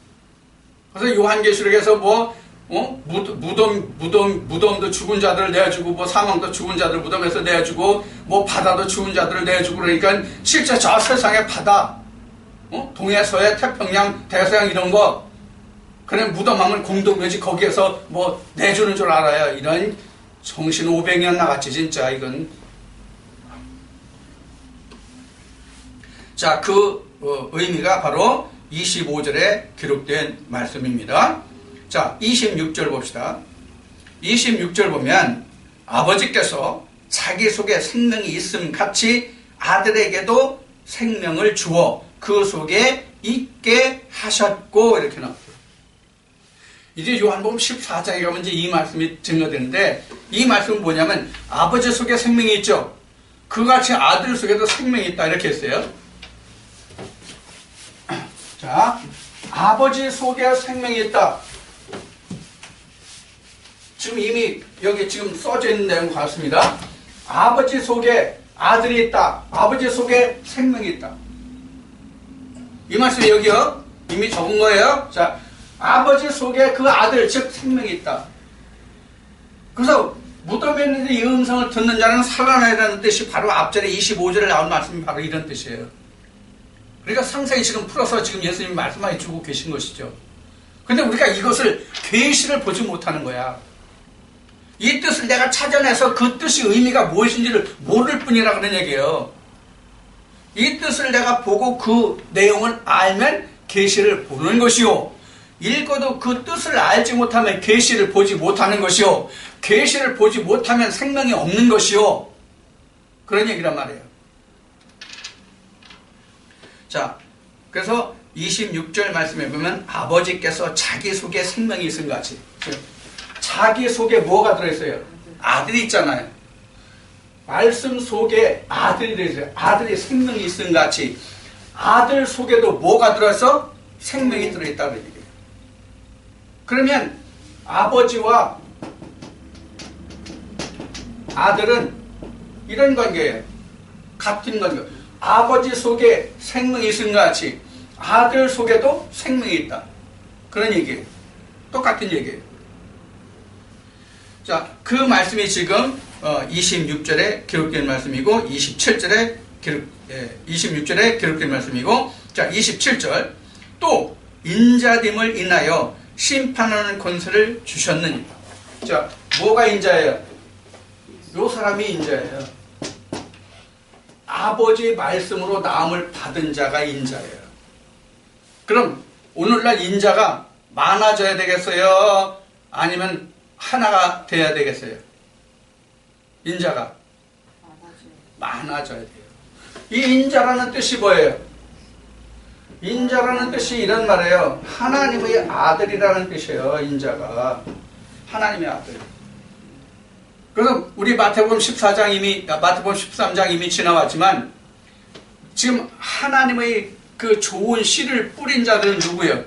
그래서 요한계시록에서 무덤도 죽은 자들을 내어주고, 사망도 죽은 자들 무덤에서 내어주고, 바다도 죽은 자들을 내어주고, 그러니까 실제 저 세상의 바다, 동해, 서해, 태평양, 대서양 이런 거, 그냥 무덤하면 공동묘지 거기에서 내주는 줄 알아요. 이런 정신 500년 나갔지, 진짜, 이건. 자, 의미가 바로 25절에 기록된 말씀입니다. 자, 26절 봅시다. 26절 보면 아버지께서 자기 속에 생명이 있음 같이 아들에게도 생명을 주어 그 속에 있게 하셨고, 이렇게 나왔어요. 이제 요한복음 14장에 가면 이제 이 말씀이 증거되는데, 이 말씀은 뭐냐면 아버지 속에 생명이 있죠. 그같이 아들 속에도 생명이 있다, 이렇게 했어요. 자, 아버지 속에 생명이 있다. 지금 이미 여기 지금 써져 있는 내용 같습니다. 아버지 속에 아들이 있다. 아버지 속에 생명이 있다. 이 말씀이 여기요. 이미 적은 거예요. 자, 아버지 속에 그 아들, 즉 생명이 있다. 그래서 무덤에 있는데 이 음성을 듣는 자는 살아나라는 뜻이 바로 앞절에 25절에 나온 말씀이 바로 이런 뜻이에요. 그러니까 상세히 지금 풀어서 지금 예수님이 말씀해 주고 계신 것이죠. 근데 우리가 이것을 계시를 보지 못하는 거야. 이 뜻을 내가 찾아내서 그 뜻이 의미가 무엇인지를 모를 뿐이라 그런 얘기예요. 이 뜻을 내가 보고 그 내용을 알면 계시를 보는 것이요, 읽어도 그 뜻을 알지 못하면 계시를 보지 못하는 것이요, 계시를 보지 못하면 생명이 없는 것이요, 그런 얘기란 말이에요. 자, 그래서 26절 말씀에 보면 아버지께서 자기 속에 생명이 있음 같이, 자기 속에 뭐가 들어있어요? 아들이 있잖아요. 말씀 속에 아들이 들어있어요. 아들이 생명이 있음 같이 아들 속에도 뭐가 들어있어? 생명이 들어있다는 얘기예요. 그러면 아버지와 아들은 이런 관계예요. 같은 관계. 아버지 속에 생명이 있음 같이 아들 속에도 생명이 있다. 그런 얘기예요. 똑같은 얘기예요. 자, 그 말씀이 지금 26절에 기록된 말씀이고 27절에 26절에 기록된 말씀이고, 자, 27절 또 인자됨을 인하여 심판하는 권세를 주셨느니라. 자, 뭐가 인자예요? 요 사람이 인자예요. 아버지의 말씀으로 나음을 받은 자가 인자예요. 그럼 오늘날 인자가 많아져야 되겠어요? 아니면 하나가 돼야 되겠어요? 인자가 많아져야 돼요. 이 인자라는 뜻이 뭐예요? 인자라는 뜻이 이런 말이에요. 하나님의 아들이라는 뜻이에요. 인자가 하나님의 아들. 그래서 우리 마태복음 13장 이미 지나왔지만, 지금 하나님의 그 좋은 씨를 뿌린 자들은 누구예요?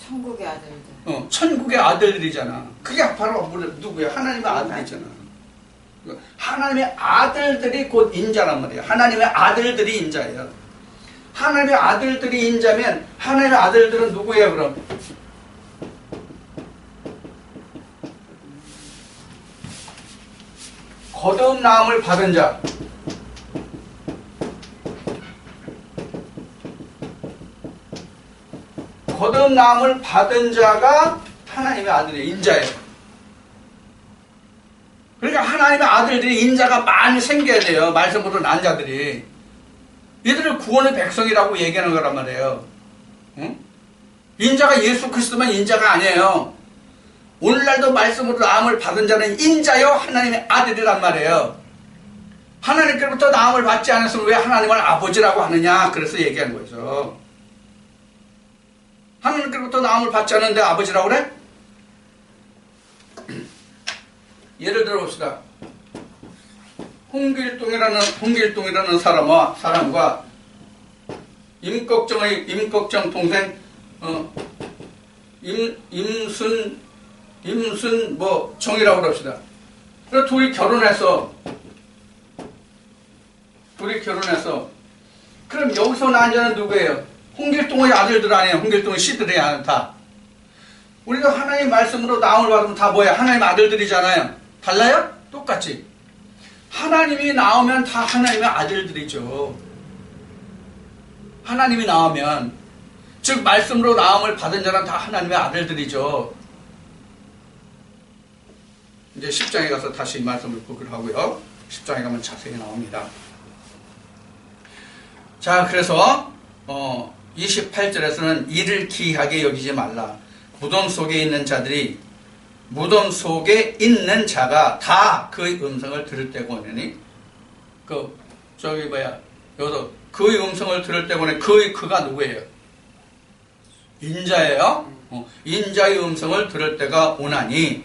천국의 아들들. 천국의 아들들이잖아. 그게 바로 누구예요? 하나님의 아들이잖아. 하나님의 아들들이 곧 인자란 말이에요. 하나님의 아들들이 인자예요. 하나님의 아들들이 인자면 하나님의 아들들은 누구예요, 그럼? 거듭나음을 받은 자. 거듭나음을 받은 자가 하나님의 아들의 인자예요. 그러니까 하나님의 아들들이 인자가 많이 생겨야 돼요. 말씀으로 난 자들이. 이들을 구원의 백성이라고 얘기하는 거란 말이에요. 응? 인자가 예수 그리스도만 인자가 아니에요. 오늘날도 말씀으로 나음을 받은 자는 인자요 하나님의 아들이란 말이에요. 하나님께로부터 나음을 받지 않았으면 왜 하나님을 아버지라고 하느냐, 그래서 얘기한 거죠. 하나님께로부터 나음을 받지 않았는데 아버지라고 그래? 예를 들어 봅시다. 홍길동이라는 사람과 임꺽정 동생 임순 뭐 정이라고 그럽시다. 그래서 둘이 결혼해서 그럼 여기서 난 자는 누구예요? 홍길동의 아들들 아니에요? 홍길동의 씨들이 다. 우리가 하나님 말씀으로 나음을 받으면 다 뭐야? 하나님 아들들이잖아요. 달라요? 똑같이. 하나님이 나오면 다 하나님의 아들들이죠. 하나님이 나오면, 즉 말씀으로 나음을 받은 자는 다 하나님의 아들들이죠. 이제 10장에 가서 다시 이 말씀을 보기로 하고요. 10장에 가면 자세히 나옵니다. 자, 그래서 28절에서는 이를 기이하게 여기지 말라. 무덤 속에 있는 자가 다 그의 음성을 들을 때고 오느니 여기서 그의 음성을 들을 때고 오니 그가 누구예요? 인자예요. 인자의 음성을 들을 때가 오나니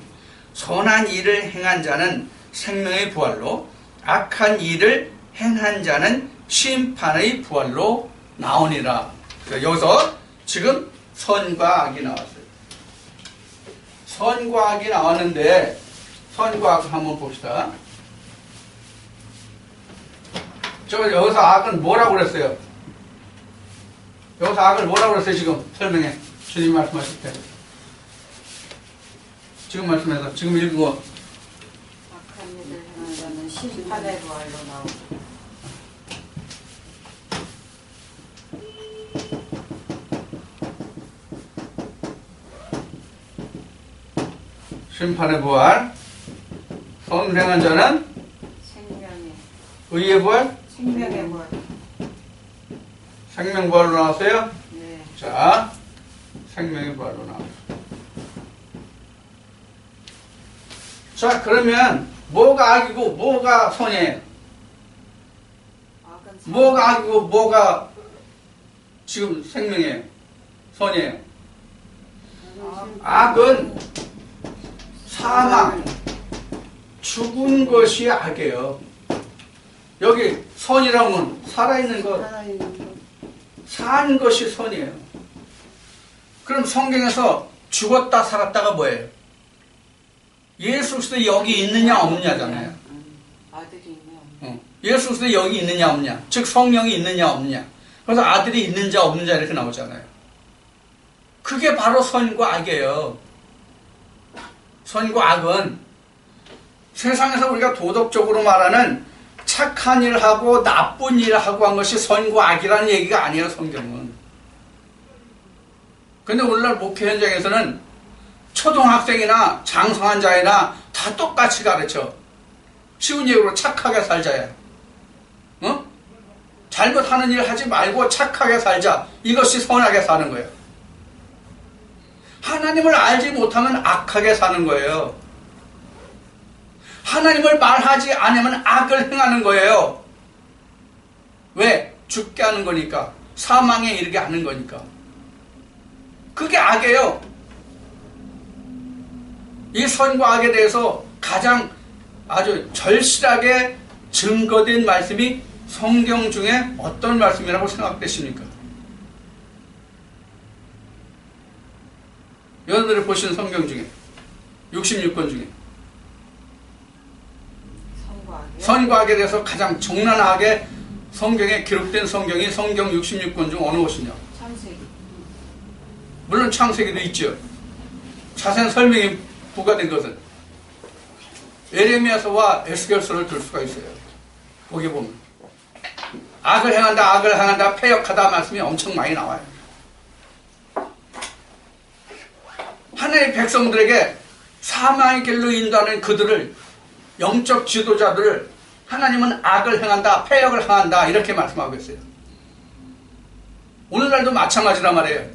선한 일을 행한 자는 생명의 부활로 악한 일을 행한 자는 심판의 부활로 나오니라. 여기서 지금 선과 악이 나왔어요. 선과 악이 나왔는데 선과 악 한번 봅시다. 여기서 악은 뭐라고 그랬어요? 여기서 악을 뭐라고 그랬어요? 지금 설명해. 주님 말씀하실 때. 지금 말씀해서 지금 읽은 거. 악한 일을 행한 자는 심판의 부활로 나오고. 심판의 부활. 선을 행한 자는 생명의 의의 부활. 생명의 부활. 생명 부활로 나왔어요? 네. 자, 생명의 부활로 나왔어요. 자, 그러면 뭐가 악이고 뭐가 선이에요? 뭐가 악이고 뭐가 지금 생명이에요? 선이에요? 악은 사망, 죽은 것이 악이에요. 여기 선이라면 살아있는 것, 산 것이 선이에요. 그럼 성경에서 죽었다 살았다가 뭐예요? 예수 그리스도 여기 있느냐 없느냐잖아요. 아들이 있냐? 예수 그리스도 여기 있느냐 없느냐, 즉 성령이 있느냐 없느냐. 그래서 아들이 있는지 없는지 이렇게 나오잖아요. 그게 바로 선과 악이에요. 선과 악은 세상에서 우리가 도덕적으로 말하는 착한 일을 하고 나쁜 일을 하고 한 것이 선과 악이라는 얘기가 아니에요, 성경은. 근데 오늘날 목회 현장에서는 초등학생이나 장성한 자이나 다 똑같이 가르쳐. 쉬운 얘기로 착하게 살자야. 잘못하는 일 하지 말고 착하게 살자. 이것이 선하게 사는 거예요. 하나님을 알지 못하면 악하게 사는 거예요. 하나님을 말하지 않으면 악을 행하는 거예요. 왜? 죽게 하는 거니까. 사망에 이르게 하는 거니까. 그게 악이에요. 이 선과 악에 대해서 가장 아주 절실하게 증거된 말씀이 성경 중에 어떤 말씀이라고 생각되십니까? 여러분들이 보시는 성경 중에 66권 중에 선과 악에 대해서 가장 적나라하게 성경에 기록된 성경이 성경 66권 중 어느 것이냐? 창세기. 물론 창세기도 있죠. 자세한 설명이 부과된 것은 예레미야서와 에스겔서를 들 수가 있어요. 거기 보면 악을 행한다, 패역하다 말씀이 엄청 많이 나와요. 하나님의 백성들에게 사망의 길로 인도하는 그들을, 영적 지도자들을 하나님은 악을 행한다, 패역을 행한다 이렇게 말씀하고 있어요. 오늘날도 마찬가지란 말이에요.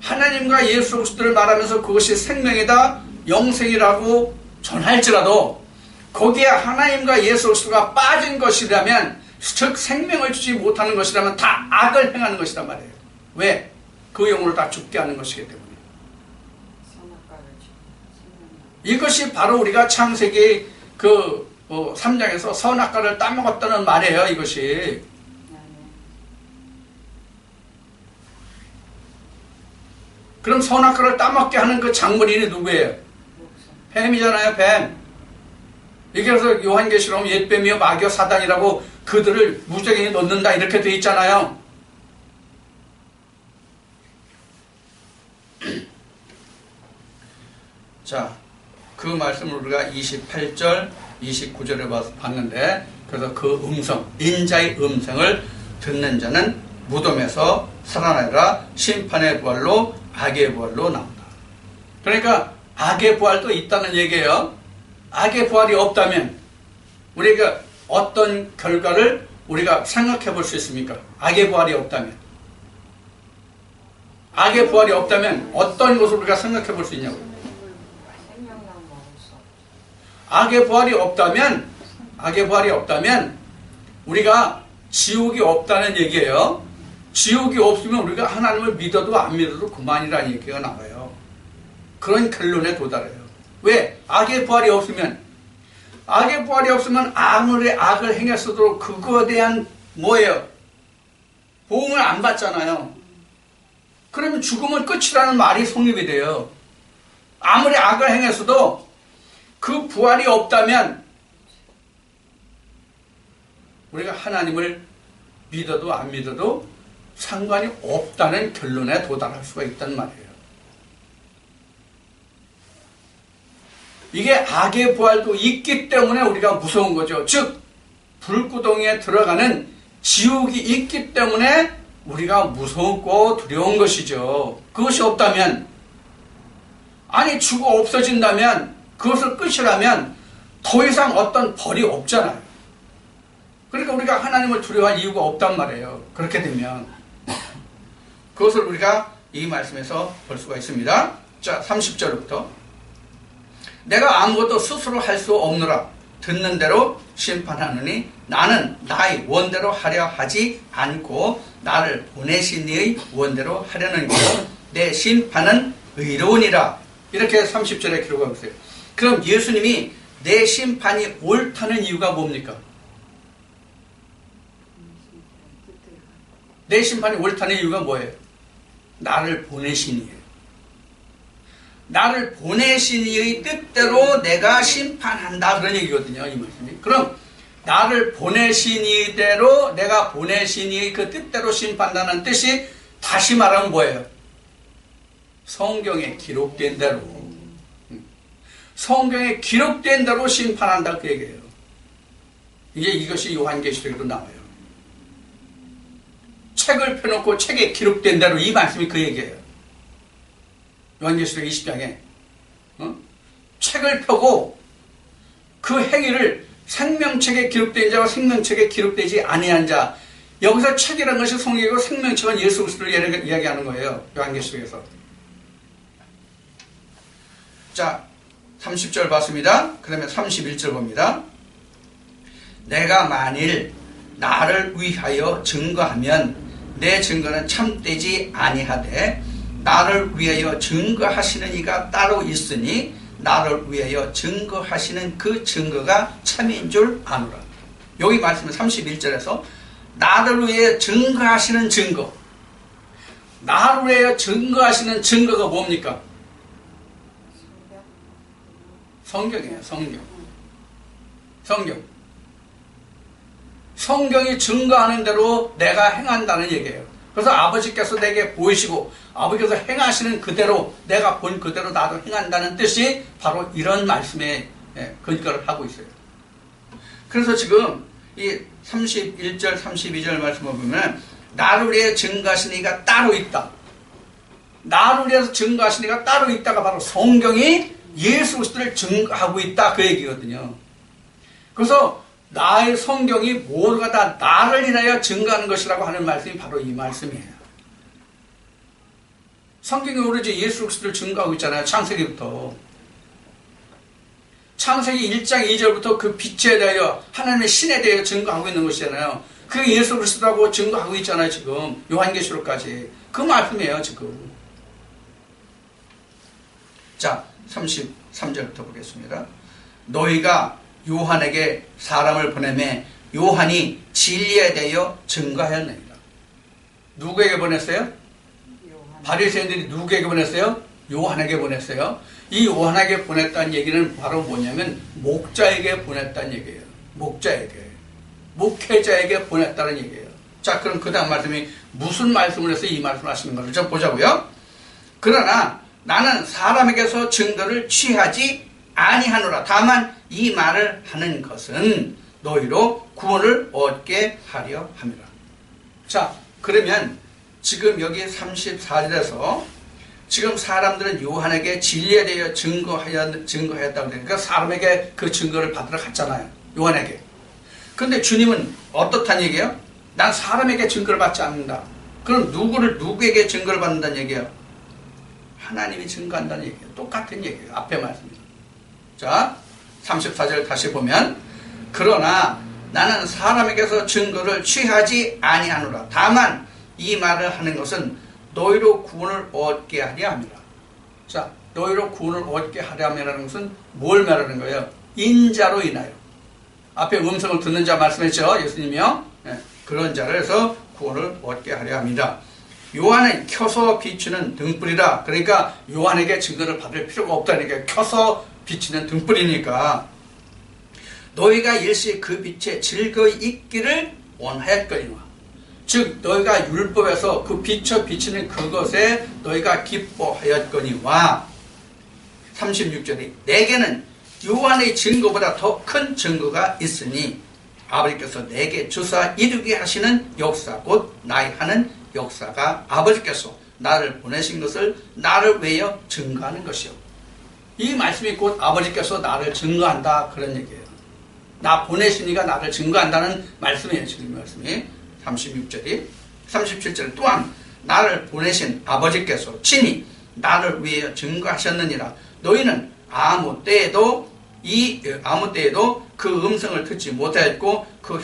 하나님과 예수 그리스도를 말하면서 그것이 생명이다, 영생이라고 전할지라도 거기에 하나님과 예수 그리스도가 빠진 것이라면, 즉 생명을 주지 못하는 것이라면 다 악을 행하는 것이란 말이에요. 왜? 그 영혼을 다 죽게 하는 것이기 때문에. 이것이 바로 우리가 창세기 3장에서 선악과를 따먹었다는 말이에요, 이것이. 네. 그럼 선악과를 따먹게 하는 그 장본인이 누구예요? 뱀이잖아요, 뱀. 이게 그래서 요한계시록 옛뱀이요 마귀요 사단이라고 그들을 무적인이 넣는다 이렇게 돼 있잖아요. 자, 그 말씀을 우리가 28절, 29절에 봤는데, 그래서 그 음성, 인자의 음성을 듣는 자는 무덤에서 살아나리라. 심판의 부활로 악의 부활로 나온다. 그러니까 악의 부활도 있다는 얘기예요. 악의 부활이 없다면 우리가 어떤 결과를 우리가 생각해 볼 수 있습니까? 악의 부활이 없다면. 악의 부활이 없다면 어떤 것을 우리가 생각해 볼 수 있냐고요. 악의 부활이 없다면 우리가 지옥이 없다는 얘기예요. 지옥이 없으면 우리가 하나님을 믿어도 안 믿어도 그만이라는 얘기가 나와요. 그런 결론에 도달해요. 왜? 악의 부활이 없으면 아무리 악을 행했어도 그거에 대한 뭐예요? 보응을 안 받잖아요. 그러면 죽음은 끝이라는 말이 성립이 돼요. 아무리 악을 행했어도 그 부활이 없다면 우리가 하나님을 믿어도 안 믿어도 상관이 없다는 결론에 도달할 수가 있단 말이에요. 이게 악의 부활도 있기 때문에 우리가 무서운 거죠. 즉 불구덩이에 들어가는 지옥이 있기 때문에 우리가 무섭고 두려운 것이죠. 그것이 없다면, 아니 죽어 없어진다면, 그것을 끝이라면 더 이상 어떤 벌이 없잖아요. 그러니까 우리가 하나님을 두려워할 이유가 없단 말이에요. 그렇게 되면 그것을 우리가 이 말씀에서 볼 수가 있습니다. 자, 30절부터 내가 아무것도 스스로 할 수 없노라. 듣는 대로 심판하느니 나는 나의 원대로 하려 하지 않고 나를 보내신 이의 원대로 하려는 것이요 내 심판은 의로우니라. 이렇게 30절에 기록하고 있어요. 그럼 예수님이 내 심판이 옳다는 이유가 뭡니까? 내 심판이 옳다는 이유가 뭐예요? 나를 보내신 이에요. 나를 보내신 이의 뜻대로 내가 심판한다, 그런 얘기거든요, 이 말씀이. 그럼 나를 보내신 이대로, 내가 보내신 이의 그 뜻대로 심판한다는 뜻이 다시 말하면 뭐예요? 성경에 기록된 대로, 성경에 기록된 대로 심판한다, 그 얘기예요. 이제 이것이 요한계시록에도 나와요. 책을 펴놓고 책에 기록된 대로, 이 말씀이 그 얘기예요. 요한계시록 20장에 책을 펴고 그 행위를 생명책에 기록된 자와 생명책에 기록되지 아니한 자, 여기서 책이라는 것이 성경이고 생명책은 예수 그리스도를 이야기하는 거예요. 요한계시록에서. 자, 30절 봤습니다. 그러면 31절 봅니다. 내가 만일 나를 위하여 증거하면 내 증거는 참되지 아니하되 나를 위하여 증거하시는 이가 따로 있으니 나를 위하여 증거하시는 그 증거가 참인 줄 아노라. 여기 말씀은 31절에서 나를 위해 증거하시는 증거, 나를 위하여 증거하시는 증거가 뭡니까? 성경이에요. 성경이 증거하는 대로 내가 행한다는 얘기예요. 그래서 아버지께서 내게 보이시고 아버지께서 행하시는 그대로, 내가 본 그대로 나도 행한다는 뜻이 바로 이런 말씀에 근거를 하고 있어요. 그래서 지금 이 31절 32절 말씀을 보면 나를 위해 증거하신 이가 따로 있다, 나를 위해서 증거하신 이가 따로 있다가 바로 성경이 예수 그리스도를 증거하고 있다, 그 얘기거든요. 그래서 나의 성경이 모두가 다 나를 인하여 증거하는 것이라고 하는 말씀이 바로 이 말씀이에요. 성경이 오로지 예수 그리스도를 증거하고 있잖아요. 창세기부터. 창세기 1장 2절부터 그 빛에 대하여, 하나님의 신에 대하여 증거하고 있는 것이잖아요. 그게 예수 그리스도라고 증거하고 있잖아요. 지금 요한계시록까지 그 말씀이에요. 지금. 자, 33절부터 보겠습니다. 너희가 요한에게 사람을 보내매 요한이 진리에 대하여 증거하였느니라. 누구에게 보냈어요? 요한. 바리새인들이 누구에게 보냈어요? 요한에게 보냈어요. 이 요한에게 보냈다는 얘기는 바로 뭐냐면 목자에게 보냈다는 얘기예요. 목자에게. 목회자에게 보냈다는 얘기예요. 자, 그럼 그 다음 말씀이 무슨 말씀을 해서 이 말씀을 하시는 것을 좀 보자고요. 그러나 나는 사람에게서 증거를 취하지 아니하노라. 다만 이 말을 하는 것은 너희로 구원을 얻게 하려 함이라. 자, 그러면 지금 여기 34절에서 지금 사람들은 요한에게 진리에 대해 증거하였다고 그러니까 사람에게 그 증거를 받으러 갔잖아요. 요한에게. 근데 주님은 어떻다는 얘기예요? 난 사람에게 증거를 받지 않는다. 그럼 누구에게 증거를 받는다는 얘기예요? 하나님이 증거한다는 얘기예요. 똑같은 얘기예요. 앞에 말씀입니다. 자, 34절 다시 보면 그러나 나는 사람에게서 증거를 취하지 아니하노라. 다만 이 말을 하는 것은 너희로 구원을 얻게 하려 함이라. 자, 너희로 구원을 얻게 하려 함이라는 것은 뭘 말하는 거예요? 인자로 인하여. 앞에 음성을 듣는 자 말씀했죠. 예수님이요. 네, 그런 자를 해서 구원을 얻게 하려 합니다. 요한은 켜서 비추는 등불이라. 그러니까 요한에게 증거를 받을 필요가 없다니까. 켜서 비치는 등불이니까 너희가 일시 그 빛에 즐거이 있기를 원하였거니와. 즉 너희가 율법에서 그 비춰 비치는 그것에 너희가 기뻐하였거니와. 36절이 내게는 요한의 증거보다 더 큰 증거가 있으니 아버지께서 내게 주사 이루게 하시는 역사 곧 나의 하는 역사가 아버지께서 나를 보내신 것을 나를 위하여 증거하는 것이요. 이 말씀이 곧 아버지께서 나를 증거한다 그런 얘기예요. 나 보내시니까 나를 증거한다는 말씀이에요. 지금 말씀이 36절이. 37절 또한 나를 보내신 아버지께서 친히 나를 위하여 증거하셨느니라. 너희는 아무 때에도 그 음성을 듣지 못하였고 그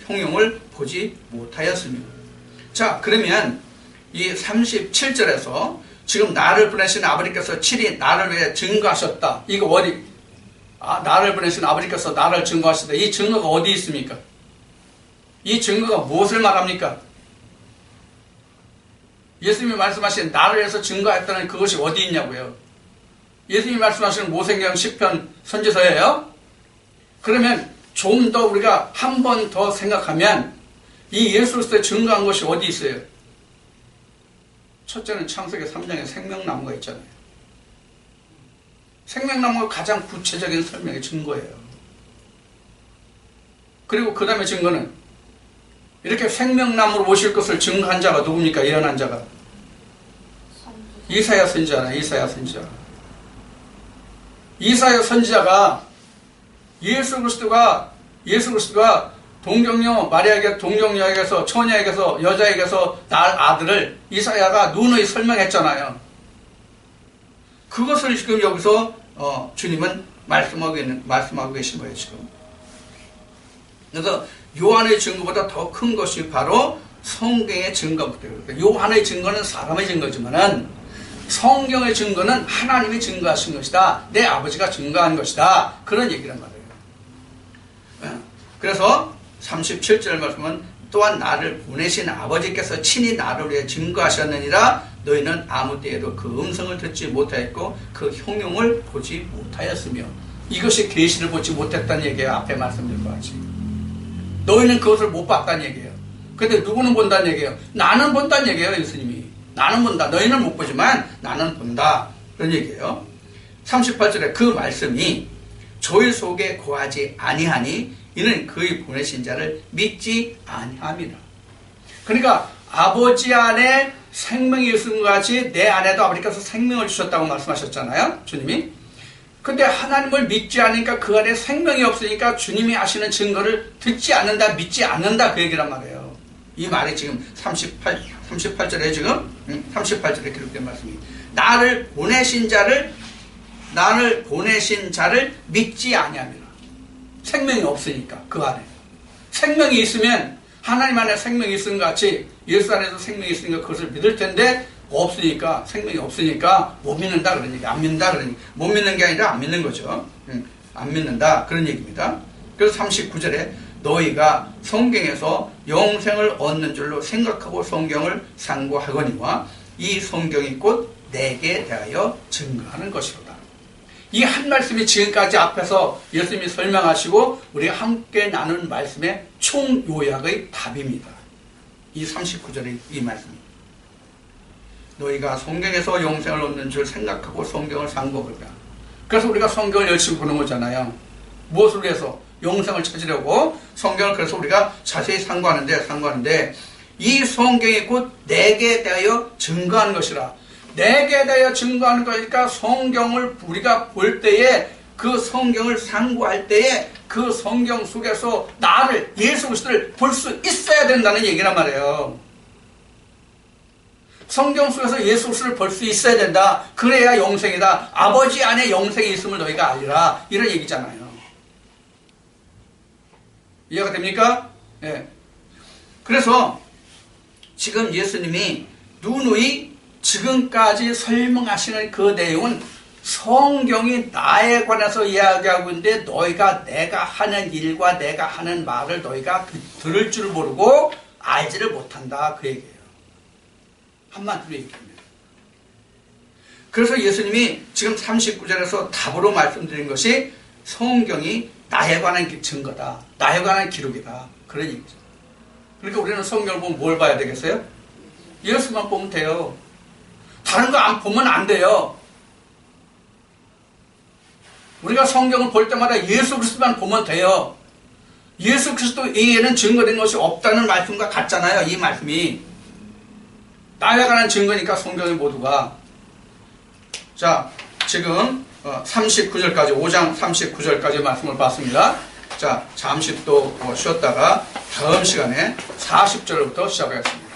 형용을 보지 못하였습니다. 자, 그러면 이 37절에서 지금 나를 보내신 아버지께서 친히 나를 위해 증거하셨다. 이거 어디? 나를 보내신 아버지께서 나를 증거하셨다. 이 증거가 어디 있습니까? 이 증거가 무엇을 말합니까? 예수님이 말씀하신 나를 위해서 증거했다는 그것이 어디 있냐고요? 예수님이 말씀하시는 모세경 시편 선지서예요. 그러면 좀 더 우리가 한 번 더 생각하면 이 예수 그리스도에 증거한 것이 어디 있어요? 첫째는 창세기 3장에 생명나무가 있잖아요. 생명나무가 가장 구체적인 설명의 증거예요. 그리고 그 다음에 증거는 이렇게 생명나무로 오실 것을 증거한 자가 누굽니까? 예언한 자가 이사야 선지자나 이사야 선지자. 이사야 선지자가 예수 그리스도가 동정녀 마리아에게 동정녀에게서 처녀에게서 여자에게서 낳을 아들을 이사야가 누누이 설명했잖아요. 그것을 지금 여기서 주님은 말씀하고 계신 거예요. 지금. 그래서 요한의 증거보다 더 큰 것이 바로 성경의 증거부터. 요한의 증거는 사람의 증거지만은 성경의 증거는 하나님이 증거하신 것이다. 내 아버지가 증거한 것이다. 그런 얘기란 말이에요. 그래서 37절 말씀은 또한 나를 보내신 아버지께서 친히 나를 위해 증거하셨느니라. 너희는 아무 때에도 그 음성을 듣지 못하였고 그 형용을 보지 못하였으며. 이것이 계시를 보지 못했다는 얘기예요. 앞에 말씀드린 것 같이. 너희는 그것을 못 봤다는 얘기예요. 근데 누구는 본다는 얘기예요? 나는 본다는 얘기예요. 예수님이. 나는 본다. 너희는 못 보지만 나는 본다. 그런 얘기예요. 38절에 그 말씀이 저희 속에 거하지 아니하니 이는 그의 보내신 자를 믿지 아니함이라. 그러니까 아버지 안에 생명이 있은 것 같이 내 안에도 아버지께서 생명을 주셨다고 말씀하셨잖아요. 주님이. 근데 하나님을 믿지 않으니까 그 안에 생명이 없으니까 주님이 하시는 증거를 듣지 않는다, 믿지 않는다 그 얘기란 말이에요. 이 말이 지금 38절에 지금 38절에 기록된 말씀이 나를 보내신 자를 믿지 아니함이라. 생명이 없으니까 그 안에. 생명이 있으면 하나님 안에 생명이 있은 것 같이 예수 안에서 생명이 있으니까 그것을 믿을 텐데 없으니까 생명이 없으니까 못 믿는다 그런 얘기. 안 믿는다 그런 얘기. 못 믿는 게 아니라 안 믿는 거죠. 안 믿는다 그런 얘기입니다. 그래서 39절에 너희가 성경에서 영생을 얻는 줄로 생각하고 성경을 상고하거니와 이 성경이 곧 내게 대하여 증거하는 것이로다. 이 한 말씀이 지금까지 앞에서 예수님이 설명하시고 우리가 함께 나눈 말씀의 총요약의 답입니다. 이 39절의 이 말씀입니다. 너희가 성경에서 영생을 얻는 줄 생각하고 성경을 상고하라. 그래서 우리가 성경을 열심히 보는 거잖아요. 무엇을 위해서? 영생을 찾으려고 성경을 그래서 우리가 자세히 상고하는데 이 성경이 곧 내게 대하여 증거하는 것이라. 내게 대하여 증거하는 거니까 성경을 우리가 볼 때에 그 성경을 상고할 때에 그 성경 속에서 나를 예수 그리스도를 볼 수 있어야 된다는 얘기란 말이에요. 성경 속에서 예수 그리스도를 볼 수 있어야 된다. 그래야 영생이다. 아버지 안에 영생이 있음을 너희가 알리라. 이런 얘기잖아요. 이해가 됩니까? 예. 그래서 지금 예수님이 누누이 지금까지 설명하시는 그 내용은 성경이 나에 관해서 이야기하고 있는데 너희가 내가 하는 일과 내가 하는 말을 너희가 들을 줄 모르고 알지를 못한다. 그 얘기예요. 한마디로 얘기합니다. 그래서 예수님이 지금 39절에서 답으로 말씀드린 것이 성경이 나에 관한 증거다. 나에 관한 기록이다. 그런 얘기죠. 그러니까 우리는 성경을 보면 뭘 봐야 되겠어요? 예수만 보면 돼요. 다른 거 안 보면 안 돼요. 우리가 성경을 볼 때마다 예수 그리스도만 보면 돼요. 예수 그리스도 이외에는 증거된 것이 없다는 말씀과 같잖아요. 이 말씀이. 나에 관한 증거니까 성경의 모두가. 자, 지금 39절까지 5장 39절까지 말씀을 봤습니다. 자, 잠시 또 쉬었다가 다음 시간에 40절부터 시작하겠습니다.